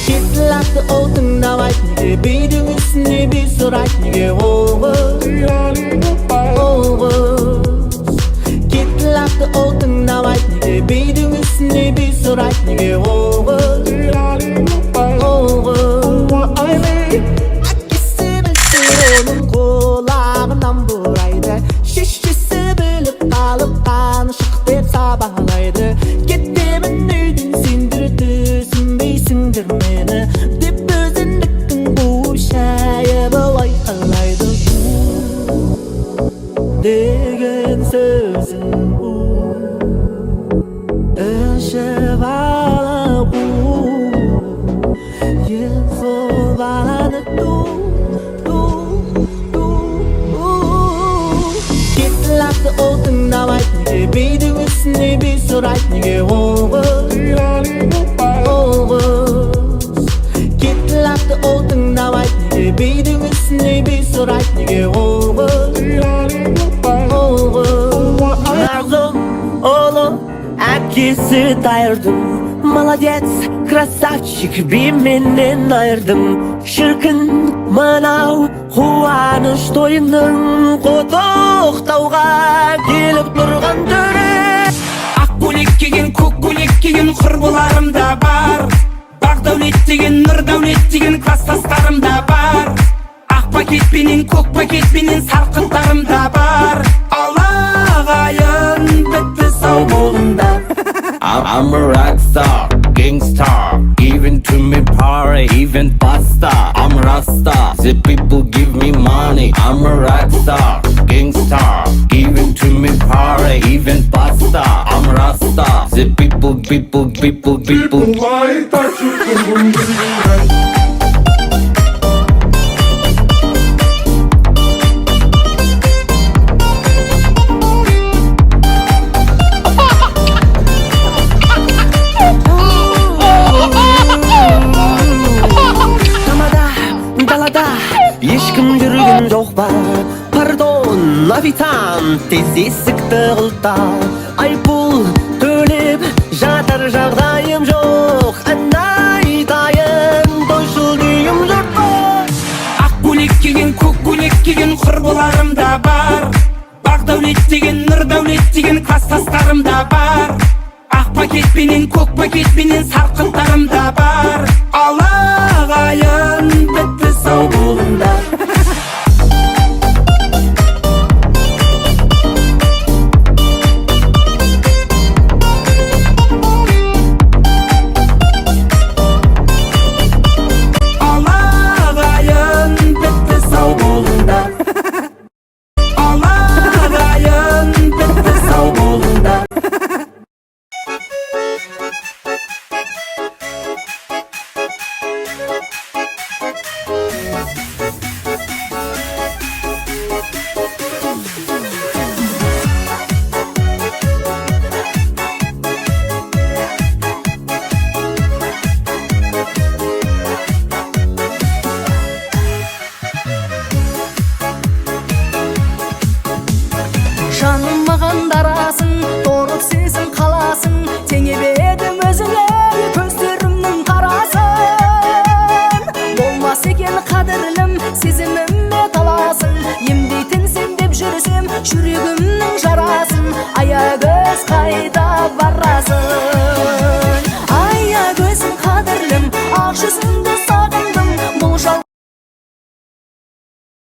Ketlaktı oltun davayt nige Beydin üstüne bir sorayt nige Oğuz Ketlaktı oltun davayt nige Beydin üstüne bir sorayt nige Oğuz Akisi bilsin onun kulağından buraydı Şişçisi bilip kalıp kanışık dep sabahlaydı Kettimin üydün sindirdi Sinbeysindir meni Dip özünlükün bu şeye Balay kalaydı Degen sözün bu Öşe bağla bu Yıfı bağladı du Ketlaktı oltun davayt nige Beydin üstüne bir sorayt nige Oğuz Ketlaktı oltun davayt nige Beydin üstüne bir sorayt nige Oğuz Nazım oğlum Akisi dayırdım Молодец, красавчик, биминен айырдым Шіркін мынау қуаныш тойының Құттықтауға келіп тұрған түрі Ақ көйлек киген, көк көйлек киген құрбыларым да бар Бақ дәулет деген, нұр дәулет деген класстастарым да бар Ақ пакетпенен, көк пакетпенен сарқыттарым да бар Алағайын бітті сау болыңдар I'm a rock star, gangstar. Even to me party, even pasta. I'm Rasta, the people give me money. I'm a rock star, gangstar. Even to me party, even pasta. I'm Rasta, the people Why touch you? Ешкім жүрген жоқ ба Пардон, официант тез есікті құлта Айыппұл төлеп жатар жағдайым жоқ Ән айтайын тойшыл күйім жұрт бар Ақ көйлек киген, көк көйлек киген құрбыларым да бар Бақ дәулет деген, нұр дәулет деген класстастарым да бар Ақ пакетпенен, көк пакетпенен сарқыттарым да бар Алағайын бітті сау болыңдар Жаным маған дарасың, торып сезім қаласың Теңебедім өзіңе көздерімнің қарасын Болмас екен қадірлім, сезіміме таласың Емдейтін сен деп жүрсем, жүрегімнің жарасын Аягөз қайда барасың